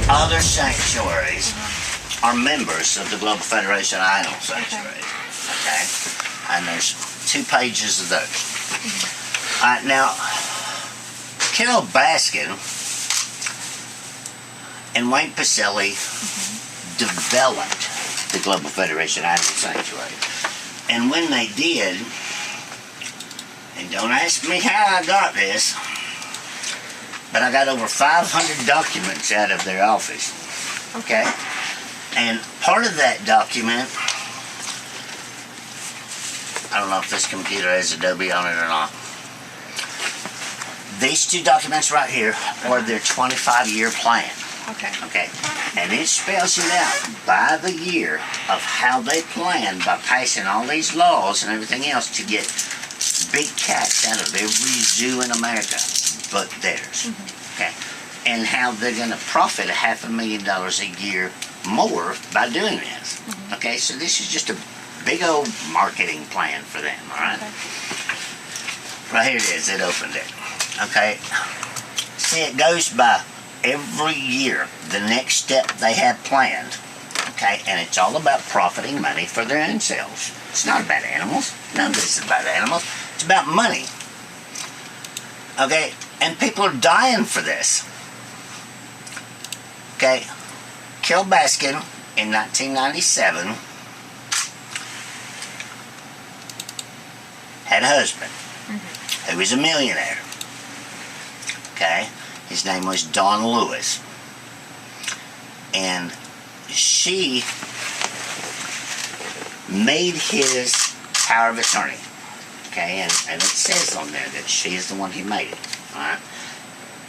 other sanctuaries are members of the Global Federation of Animal Sanctuaries. Okay? And there's 2 pages of those. Alright, now, Carole Baskin and Wayne Pacelli developed the Global Federation of Animal Sanctuary. And when they did, and don't ask me how I got this, but I got over 500 documents out of their office. Okay? And part of that document, I don't know if this computer has Adobe on it or not. These 2 documents right here are their 25-year plan. Okay. And it spells it out by the year of how they plan by passing all these laws and everything else to get big cats out of every zoo in America but theirs. Okay. And how they're going to profit $500,000 a year more by doing this. Okay, so this is just a big old marketing plan for them, alright? Right here it is, it opened it. Okay, see, it goes by every year the next step they have planned. Okay, and it's all about profiting money for their own selves. It's not about animals. None of this is about animals. It's about money. Okay, and people are dying for this. Okay, Carole Baskin in 1997 had a husband who was a millionaire. Okay, his name was Don Lewis, and she made his power of attorney. Okay, and it says on there that she is the one who made it. All right,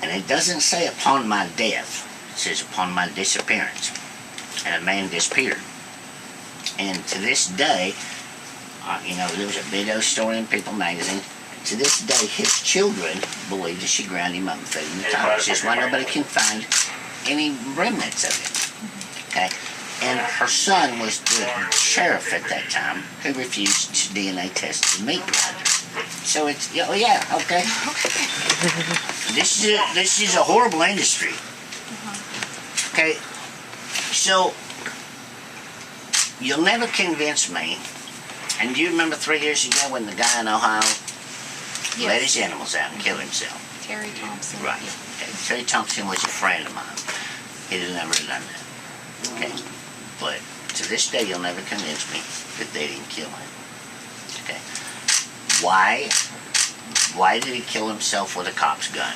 and it doesn't say upon my death. It says upon my disappearance, and a man disappeared. And to this day, you know, there was a big old story in People magazine. To this day, his children believe that she ground him up and fed him the towers. Just why nobody can find any remnants of it. Okay, and her son was the sheriff at that time, who refused to DNA test the meat grinder. So it's, oh yeah, okay. This is a horrible industry. Okay, so you'll never convince me. And do you remember 3 years ago when the guy in Ohio let his animals out and killed himself? Terry Thompson. Right. Okay. Terry Thompson was a friend of mine. He'd have never done that. Okay. But to this day, you'll never convince me that they didn't kill him. Okay. Why did he kill himself with a cop's gun?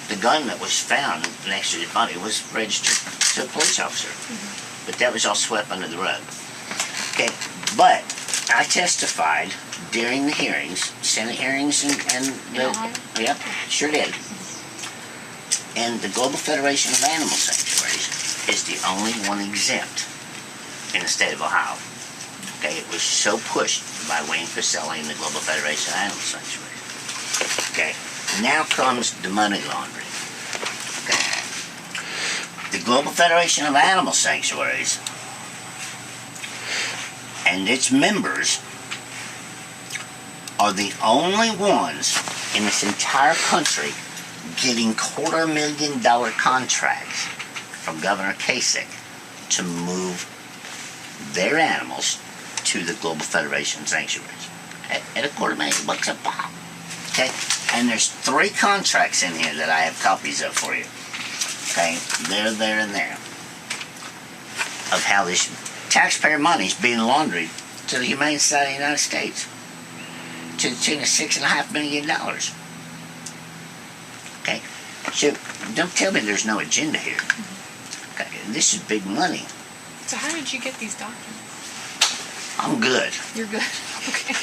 The gun that was found next to his body was registered to a police officer. But that was all swept under the rug. Okay. But I testified during the hearings, Senate hearings, and yep, sure did. And the Global Federation of Animal Sanctuaries is the only one exempt in the state of Ohio. Okay, it was so pushed by Wayne Pacelli and the Global Federation of Animal Sanctuaries. Okay, now comes the money laundering. Okay, the Global Federation of Animal Sanctuaries and its members are the only ones in this entire country getting $250,000 contracts from Governor Kasich to move their animals to the Global Federation sanctuaries at $250,000 a pop. Okay, and there's 3 contracts in here that I have copies of for you. Okay, there, and there, of how this taxpayer money is being laundered to the Humane Society of the United States to the tune of $6.5 million. Okay, so don't tell me there's no agenda here. Okay, this is big money. So how did you get these documents? I'm good. You're good. Okay.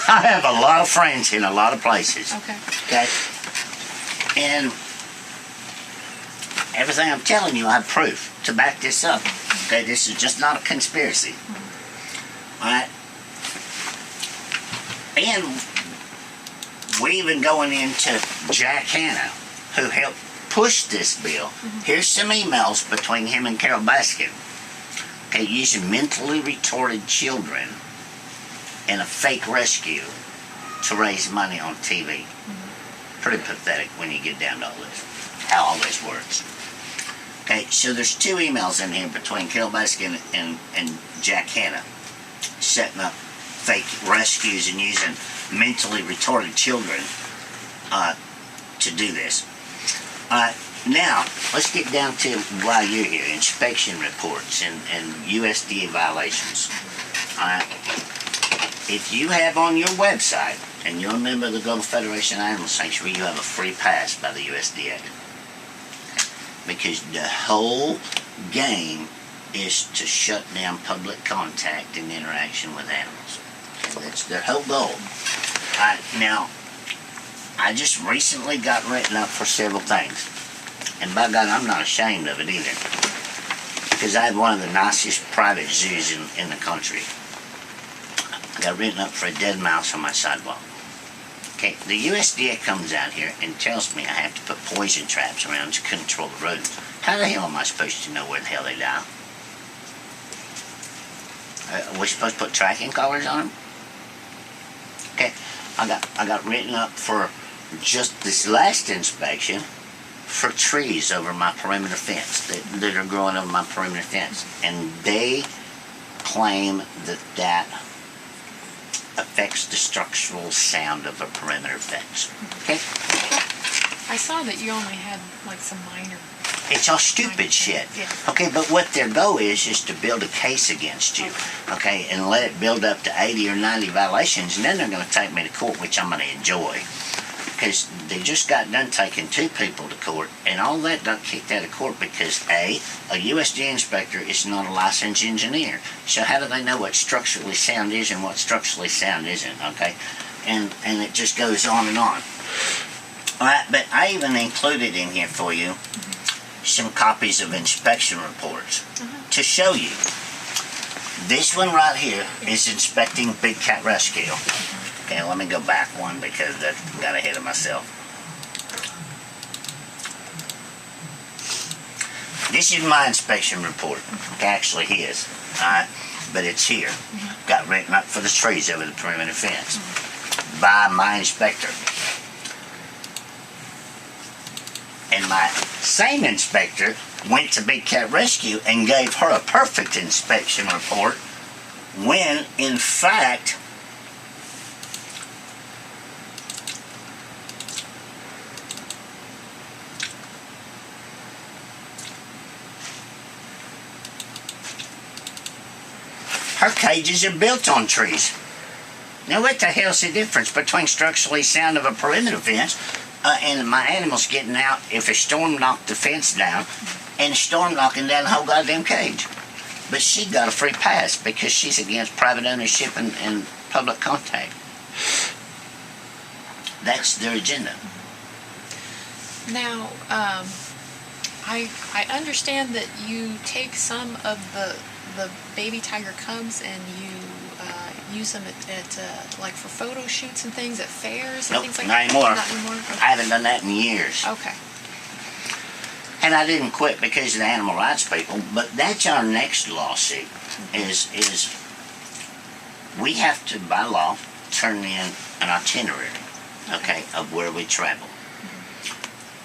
I have a lot of friends in a lot of places. Okay. Okay, and everything I'm telling you, I have proof to back this up. Okay, this is just not a conspiracy. Alright? And we're even going into Jack Hanna, who helped push this bill. Here's some emails between him and Carole Baskin. Okay, using mentally retarded children in a fake rescue to raise money on TV. Pretty pathetic when you get down to all this, how all this works. Okay, so there's 2 emails in here between Carole and Jack Hanna, setting up fake rescues and using mentally retarded children to do this. Now, let's get down to why you're here, inspection reports and USDA violations. If you have on your website, and you're a member of the Global Federation of Animal Sanctuary, you have a free pass by the USDA. Because the whole game is to shut down public contact and interaction with animals. Okay, that's their whole goal. Now, I just recently got written up for several things. And by God, I'm not ashamed of it either. Because I have one of the nicest private zoos in the country. I got written up for a dead mouse on my sidewalk. Okay, the USDA comes out here and tells me I have to put poison traps around to control the rodents. How the hell am I supposed to know where the hell they die? Are we supposed to put tracking collars on them? Okay, I got written up for just this last inspection for trees over my perimeter fence that are growing over my perimeter fence, and they claim that affects the structural sound of a perimeter fence. Okay? I saw that you only had like some minor. It's all stupid shit. Yeah. Okay, but what their goal is to build a case against you. Okay, and let it build up to 80 or 90 violations, and then they're going to take me to court, which I'm going to enjoy. Because they just got done taking 2 people to court, and all that got kicked out of court because a USDA inspector is not a licensed engineer. So how do they know what structurally sound is and what structurally sound isn't? Okay, and it just goes on and on. All right, but I even included in here for you some copies of inspection reports to show you. This one right here is inspecting big cat rescue. Okay, let me go back one because I got ahead of myself. This is my inspection report. Actually his. But it's here. Got written up for the trees over the perimeter fence by my inspector. And my same inspector went to Big Cat Rescue and gave her a perfect inspection report when, in fact, her cages are built on trees. Now what the hell's the difference between structurally sound of a perimeter fence and my animals getting out if a storm knocked the fence down and a storm knocking down the whole goddamn cage? But she got a free pass because she's against private ownership and public contact. That's their agenda. Now, I understand that you take some of the baby tiger cubs and you use them at like for photo shoots and things at fairs and things like that? Not anymore. Not anymore? Okay. I haven't done that in years. Okay. And I didn't quit because of the animal rights people, but that's our next lawsuit, is we have to, by law, turn in an itinerary, okay, of where we travel.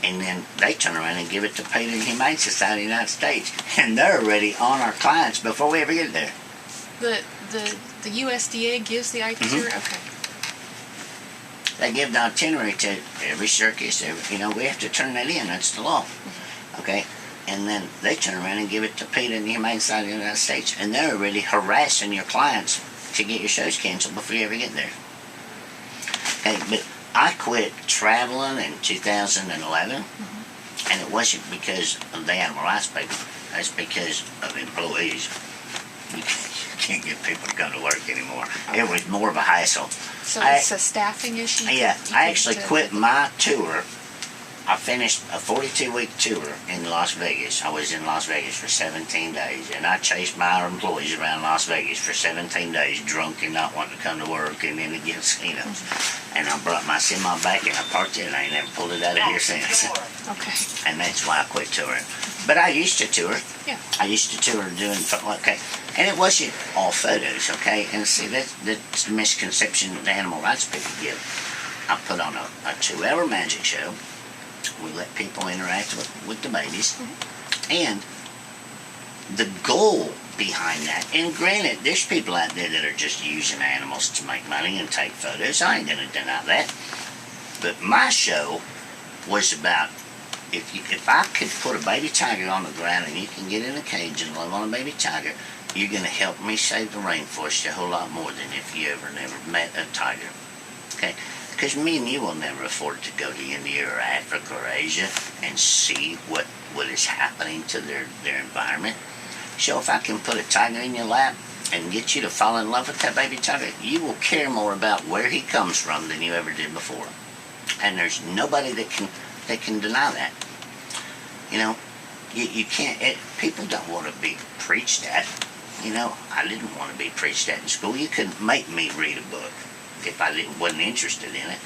And then they turn around and give it to Peter and Humane Society of the United States. And they're already on our clients before we ever get there. The USDA gives the itinerary? Okay. They give the itinerary to every circus, we have to turn that in. That's the law. Okay? And then they turn around and give it to Peter and the Humane Society of the United States. And they're already harassing your clients to get your shows canceled before you ever get there. Okay, but I quit traveling in 2011, and it wasn't because of the animal rights people. That's because of employees. You can't get people to come to work anymore. Okay. It was more of a hassle. So it's a staffing issue? Yeah, I actually quit my tour. I finished a 42-week tour in Las Vegas. I was in Las Vegas for 17 days, and I chased my employees around Las Vegas for 17 days, drunk and not wanting to come to work, and then it gets, And I brought my semi back, and I parked it, and I ain't never pulled it out of here since. Okay. And that's why I quit touring. But I used to tour. Yeah. I used to tour doing, okay. And it wasn't all photos, okay? And see, that's the misconception that the animal rights people give. I put on a 2-hour magic show. We let people interact with the babies. And the goal behind that, and granted, there's people out there that are just using animals to make money and take photos. I ain't gonna deny that. But my show was about, if I could put a baby tiger on the ground and you can get in a cage and love on a baby tiger, you're gonna help me save the rainforest a whole lot more than if you never met a tiger. Okay? Because me and you will never afford to go to India or Africa or Asia and see what is happening to their environment. So if I can put a tiger in your lap and get you to fall in love with that baby tiger, you will care more about where he comes from than you ever did before. And there's nobody that can deny that. You know, you can't, people don't want to be preached at. You know, I didn't want to be preached at in school. You couldn't make me read a book if I wasn't interested in it.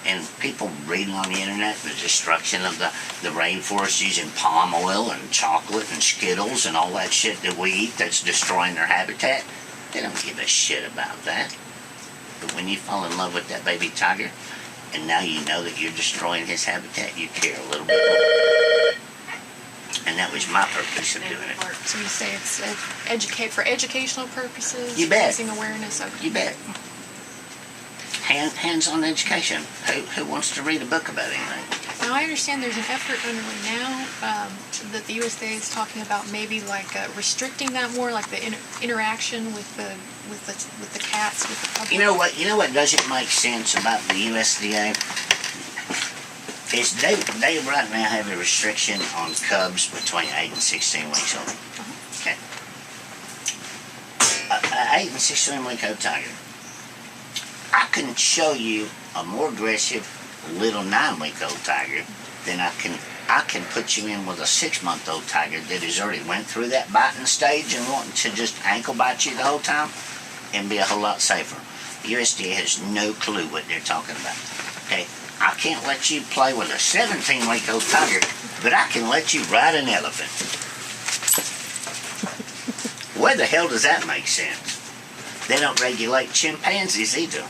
And people reading on the internet the destruction of the rainforest using palm oil and chocolate and Skittles and all that shit that we eat that's destroying their habitat, they don't give a shit about that. But when you fall in love with that baby tiger, and now you know that you're destroying his habitat, you care a little bit more. And that was my purpose of doing it. So you say it's for educational purposes? You bet. Raising awareness? Okay. You bet. Hands-on education. Who wants to read a book about anything? Now I understand there's an effort underway now that the USDA is talking about, maybe like restricting that more, like the interaction with the cats, with the public. You know what doesn't make sense about the USDA is they right now have a restriction on cubs between 8 and 16 weeks old. Okay. An 8 and 16 week old tiger. I can show you a more aggressive little 9-week-old tiger than I can put you in with a 6-month-old tiger that has already went through that biting stage and wanting to just ankle bite you the whole time and be a whole lot safer. The USDA has no clue what they're talking about. Okay, I can't let you play with a 17-week-old tiger, but I can let you ride an elephant. Where the hell does that make sense? They don't regulate chimpanzees either.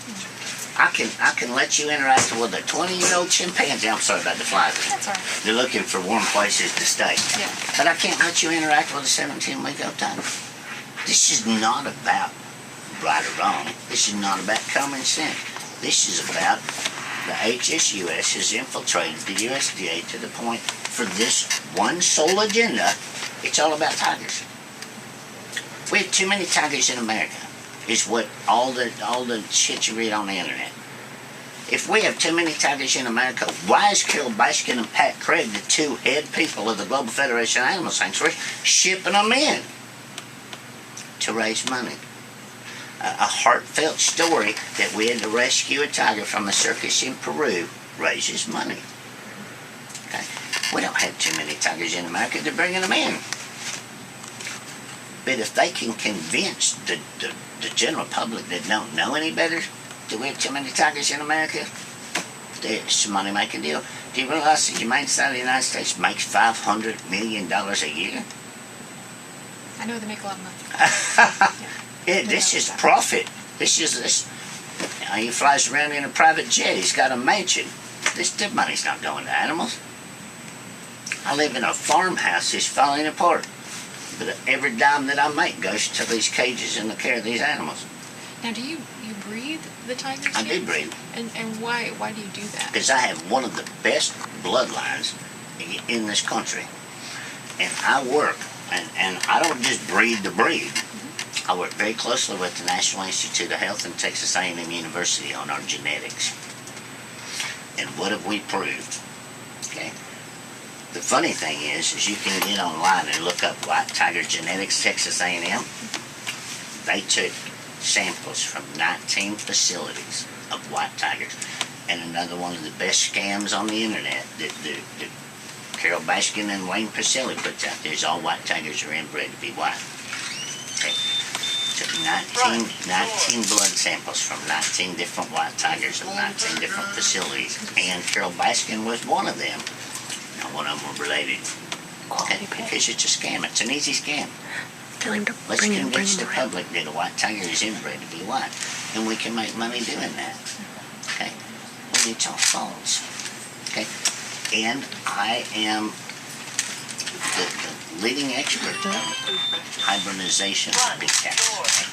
I can let you interact with a 20-year-old chimpanzee. I'm sorry about the flies. That's all right. They're looking for warm places to stay. Yeah. But I can't let you interact with a 17-week-old tiger. This is not about right or wrong. This is not about common sense. This is about the HSUS has infiltrated the USDA to the point for this one sole agenda. It's all about tigers. We have too many tigers in America. Is what all the shit you read on the internet. If we have too many tigers in America, why is Carole Baskin and Pat Craig, the two head people of the Global Federation of Animal Sanctuaries, shipping them in to raise money? A heartfelt story that we had to rescue a tiger from a circus in Peru raises money. Okay? We don't have too many tigers in America. They're bringing them in. But if they can convince the general public that don't know any better that we have too many tigers in America, it's a money-making deal. Do you realize the Humane Society of the United States makes $500 million a year? I know they make a lot of money. Yeah, this is profit. This. You know, he flies around in a private jet. He's got a mansion. The money's not going to animals. I live in a farmhouse that's falling apart. But every dime that I make goes to these cages and the care of these animals. Now, do you breed the tigers? I do breed. And why do you do that? Because I have one of the best bloodlines in this country. And I work, and I don't just breed the breed. I work very closely with the National Institute of Health and Texas A&M University on our genetics. And what have we proved? Okay. The funny thing is you can get online and look up White Tiger Genetics, Texas A&M. They took samples from 19 facilities of white tigers. And another one of the best scams on the internet that Carole Baskin and Wayne Pacelli puts out there is all white tigers are inbred to be white. Okay. Took 19 blood samples from 19 different white tigers of 19 different facilities. And Carole Baskin was one of them. One of them were related. Okay, because it's a scam. It's an easy scam. Let's convince the public that a white tiger is inbred to be white. And we can make money doing that. Okay? Well, it's all false. Okay? And I am the leading expert of hybridization of big cats. Okay?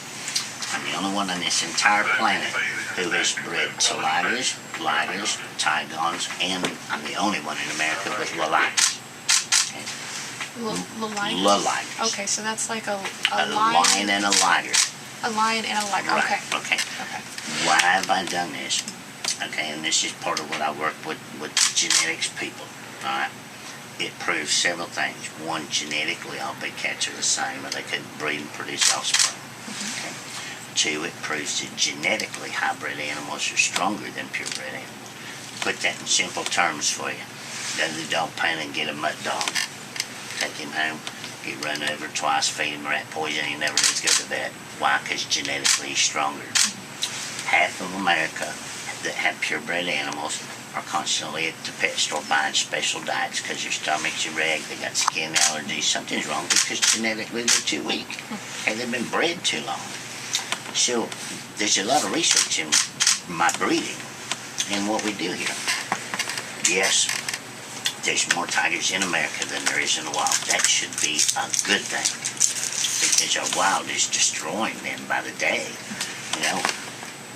I'm the only one on this entire planet who has bred tigers, ligers, tigons, and I'm the only one in America with lions. Ligers? Okay, so that's like a lion and a liger. A lion and a liger, right. Okay. Why have I done this? Okay, and this is part of what I work with genetics people. Alright. It proves several things. One, genetically all big cats are the same, or they couldn't breed and produce offspring. Okay. Two, it proves that genetically hybrid animals are stronger than purebred animals. Put that in simple terms for you. Go to the dog pound and get a mutt dog. Take him home, get run over twice, feed him rat poison, he never needs to go to vet. Why? Because genetically he's stronger. Half of America that have purebred animals are constantly at the pet store buying special diets because their stomachs are ragged, they got skin allergies, something's wrong because genetically they're too weak. Okay, they've been bred too long. So there's a lot of research in my breeding and what we do here. Yes, there's more tigers in America than there is in the wild. That should be a good thing because our wild is destroying them by the day. You know,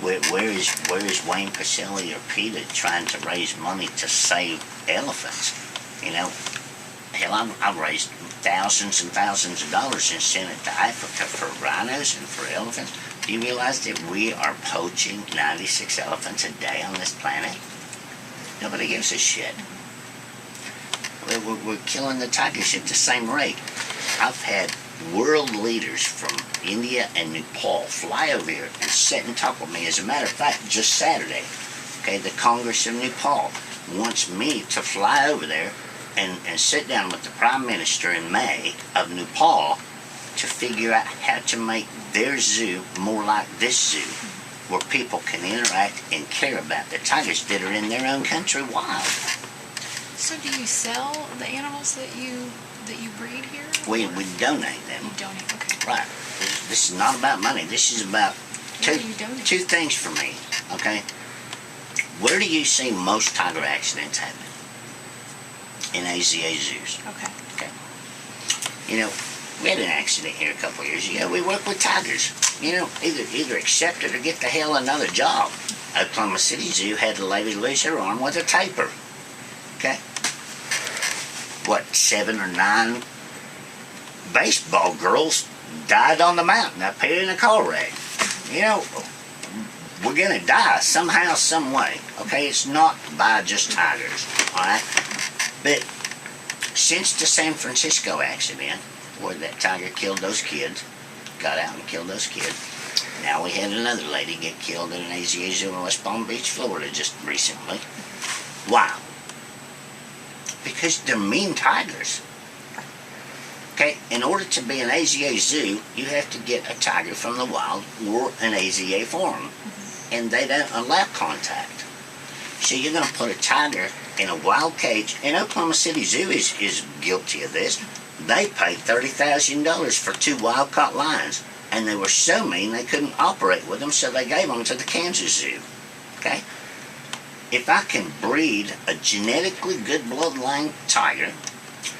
where is Wayne Pacelli or PETA trying to raise money to save elephants? You know, hell, I've raised thousands and thousands of dollars and sent it to Africa for rhinos and for elephants. Do you realize that we are poaching 96 elephants a day on this planet? Nobody gives a shit. We're killing the tigers at the same rate. I've had world leaders from India and Nepal fly over here and sit and talk with me. As a matter of fact, just Saturday, okay, the Congress of Nepal wants me to fly over there and sit down with the Prime Minister in May of Nepal to figure out how to make their zoo more like this zoo, where people can interact and care about the tigers that are in their own country wild. So do you sell the animals that you breed here? We donate them. You donate, okay. Right. This is not about money. This is about two things for me, okay? Where do you see most tiger accidents happen? In AZA zoos. Okay. You know, we had an accident here a couple of years ago. We work with tigers. You know, either accept it or get the hell another job. Oklahoma City Zoo had a lady lose her arm with a taper. Okay? 7 or 9 baseball girls died on the mountain up here in a car wreck. You know, we're going to die somehow, some way. Okay? It's not by just tigers. Alright? But since the San Francisco accident, where that tiger killed those kids, got out and killed those kids, now we had another lady get killed in an AZA zoo in West Palm Beach, Florida just recently. Wow. Because they're mean tigers. Okay, in order to be an AZA zoo, you have to get a tiger from the wild or an AZA farm. And they don't allow contact. So you're going to put a tiger in a wild cage, and Oklahoma City Zoo is guilty of this. They paid $30,000 for 2 wild-caught lions, and they were so mean they couldn't operate with them, so they gave them to the Kansas Zoo. Okay? If I can breed a genetically good bloodline tiger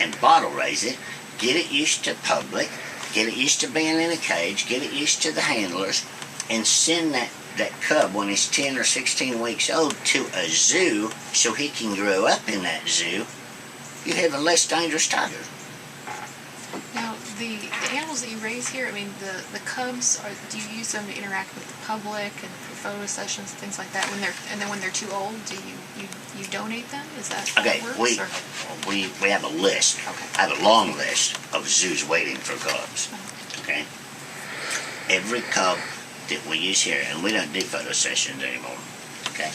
and bottle raise it, get it used to public, get it used to being in a cage, get it used to the handlers, and send that cub when he's 10 or 16 weeks old to a zoo so he can grow up in that zoo, you have a less dangerous tiger. Now, the animals that you raise here, I mean, the cubs, do you use them to interact with the public and for photo sessions and things like that? When they're too old, do you donate them? Is that how it works? We have a list. Okay. I have a long list of zoos waiting for cubs. Okay. Every cub that we use here, and we don't do photo sessions anymore. Okay.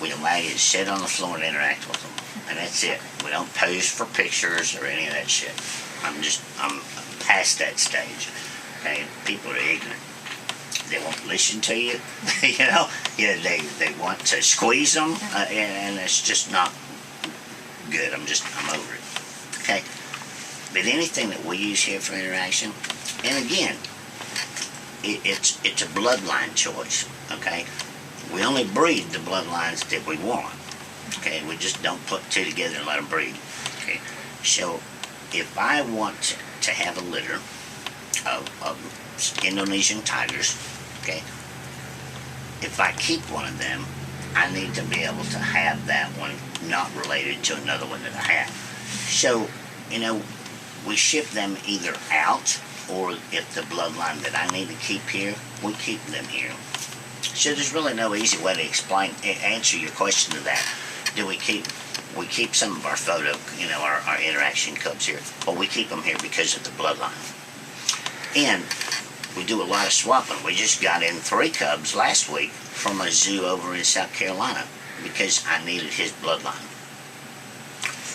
We allow you to sit on the floor and interact with them, and that's it. We don't pose for pictures or any of that shit. I'm past that stage. Okay, people are ignorant. They won't listen to you. They want to squeeze them, and it's just not good. I'm over it. Okay, but anything that we use here for interaction, and again, it's a bloodline choice. Okay, we only breed the bloodlines that we want. Okay, we just don't put 2 together and let them breed. Okay, so if I want to have a litter of Indonesian tigers, okay, if I keep one of them, I need to be able to have that one not related to another one that I have. So, you know, we ship them either out, or if the bloodline that I need to keep here, we keep them here. So there's really no easy way to answer your question to that. We keep some of our photo, you know, our interaction cubs here, but we keep them here because of the bloodline. And we do a lot of swapping. We just got in 3 cubs last week from a zoo over in South Carolina because I needed his bloodline.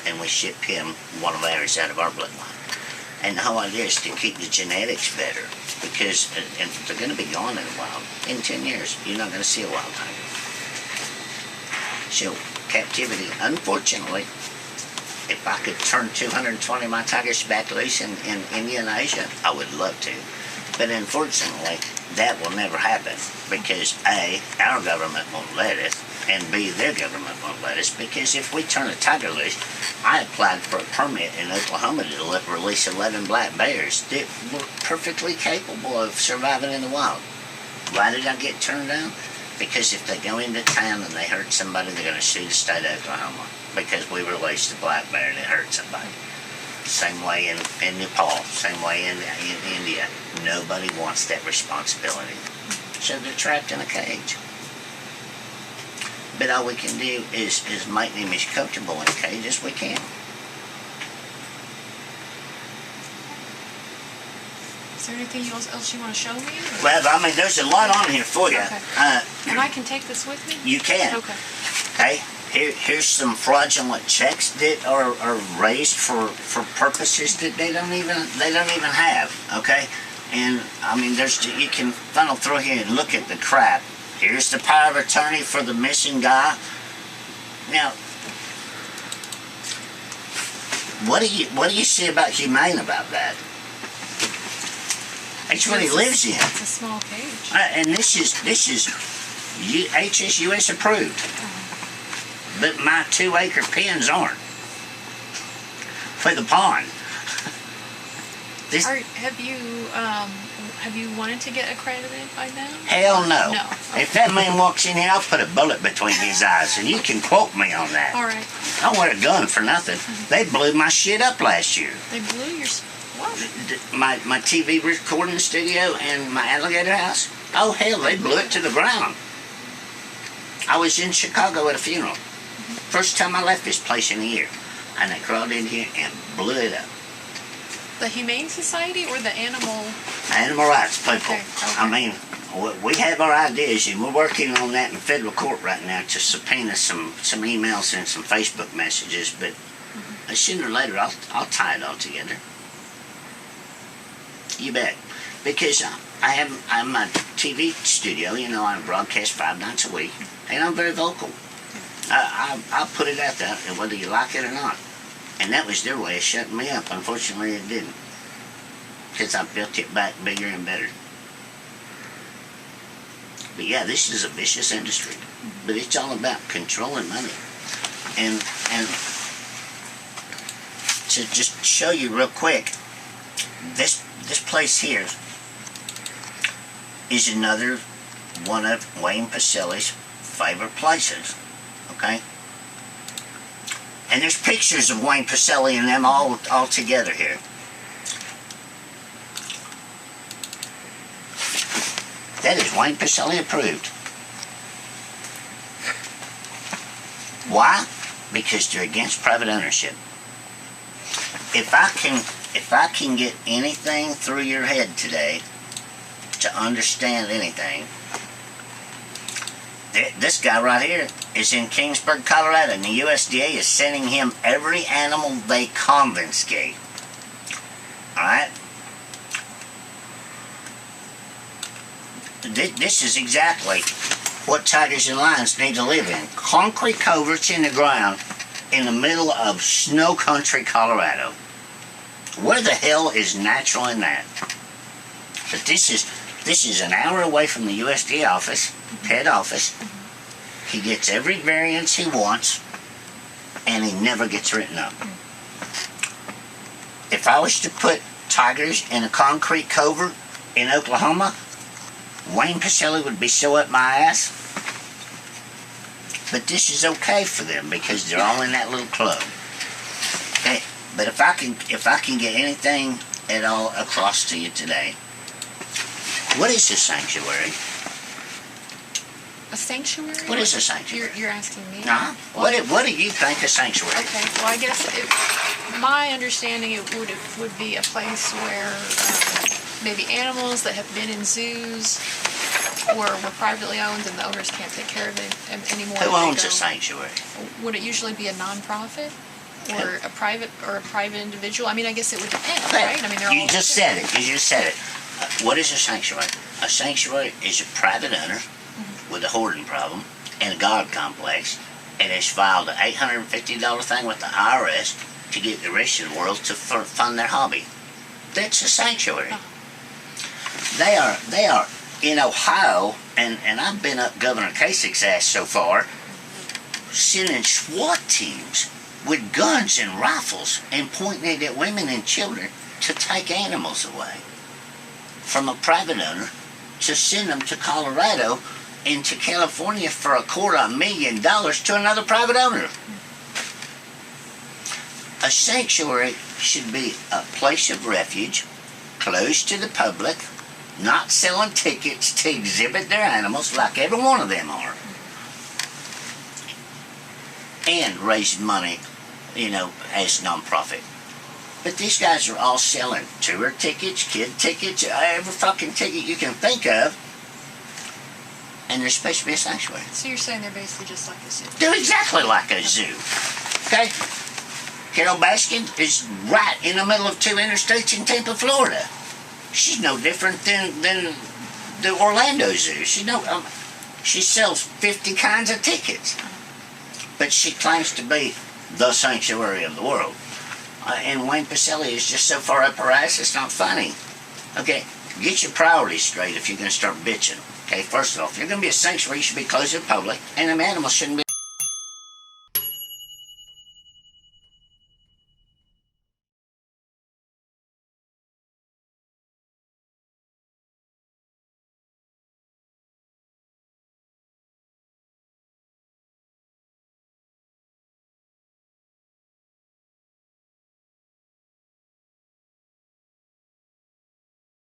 And we shipped him one of ours out of our bloodline. And the whole idea is to keep the genetics better, because and they're going to be gone in a while. In 10 years, you're not going to see a wild tiger. So, captivity, unfortunately, if I could turn 220 of my tigers back loose in India and Asia, I would love to. But unfortunately, that will never happen because A, our government won't let us, and B, their government won't let us, because if we turn a tiger loose, I applied for a permit in Oklahoma to release 11 black bears that were perfectly capable of surviving in the wild. Why did I get turned down? Because if they go into town and they hurt somebody, they're going to sue the state of Oklahoma because we released a black bear that hurt somebody. Same way in Nepal, same way in India. Nobody wants that responsibility. So they're trapped in a cage. But all we can do is make them as comfortable in a cage as we can. Is there anything else you want to show me? Or? Well, I mean, there's a lot on here for you. Okay. And I can take this with me? You can. Okay. Okay. Here's some fraudulent checks that are raised for purposes that they don't even have. Okay. And I mean, you can funnel through here and look at the crap. Here's the power of attorney for the missing guy. Now, what do you say about humane about that? That's what he lives in. It's a small cage. And this is HSUS approved. But my 2-acre pens aren't. For the pond. Have you wanted to get accredited by them? Hell no. No. Okay. If that man walks in here, I'll put a bullet between his eyes, and you can quote me on that. All right. I don't wear a gun for nothing. They blew my shit up last year. They blew your... What? My TV recording studio and my alligator house. Oh, hell, they blew it to the ground. I was in Chicago at a funeral. First time I left this place in a year. And they crawled in here and blew it up. The Humane Society or the animal... Animal rights people. Okay. I mean, we have our ideas, and we're working on that in federal court right now to subpoena some emails and some Facebook messages, but sooner or later I'll tie it all together. You bet. Because I have my TV studio, you know, I broadcast 5 nights a week, and I'm very vocal. I'll put it out there, whether you like it or not. And that was their way of shutting me up. Unfortunately, it didn't. Because I built it back bigger and better. But yeah, this is a vicious industry. But it's all about controlling money. And to just show you real quick, this place here is another one of Wayne Pacelli's favorite places. Okay? And there's pictures of Wayne Pacelli and them all together here. That is Wayne Pacelli approved. Why? Because they're against private ownership. If I can get anything through your head today to understand anything, this guy right here is in Kingsburg, Colorado, and the USDA is sending him every animal they confiscate. Alright? This is exactly what tigers and lions need to live in. Concrete coverts in the ground in the middle of snow country, Colorado. Where the hell is natural in that? But this is an hour away from the USDA office, head office. He gets every variance he wants, and he never gets written up. if I was to put tigers in a concrete covert in Oklahoma, Wayne Pacelli would be so up my ass. But this is okay for them because they're all in that little club. Okay? But if I can get anything at all across to you today, what is a sanctuary? A sanctuary? What is a sanctuary? You're asking me? Uh-huh. Well, What do you think a sanctuary is? Okay, well I guess my understanding it would be a place where maybe animals that have been in zoos or were privately owned and the owners can't take care of them anymore. Who owns a sanctuary? Would it usually be a non-profit or a private individual? I mean, I guess it would depend, right? I mean, they're all You just said it. What is a sanctuary? A sanctuary is a private owner with a hoarding problem and a God complex, and has filed an $850 thing with the IRS to get the rest of the world to fund their hobby. That's a sanctuary. They are in Ohio, and I've been up Governor Kasich's ass so far, sending SWAT teams with guns and rifles and pointing it at women and children to take animals away from a private owner to send them to Colorado and to California for $250,000 to another private owner. A sanctuary should be a place of refuge, closed to the public, not selling tickets to exhibit their animals like every one of them are, and raise money, as non-profit. But these guys are all selling tour tickets, kid tickets, every fucking ticket you can think of, and they're supposed to be a sanctuary. So you're saying they're basically just like a zoo? They're exactly like a zoo. Okay? Carole Baskin is right in the middle of 2 interstates in Tampa, Florida. She's no different than the Orlando Zoo. She sells 50 kinds of tickets. But she claims to be the sanctuary of the world. And Wayne Pacelli is just so far up her ass, it's not funny. Okay, get your priorities straight if you're going to start bitching. Okay, first of all, if you're going to be a sanctuary, you should be closed to the public, and them animals shouldn't be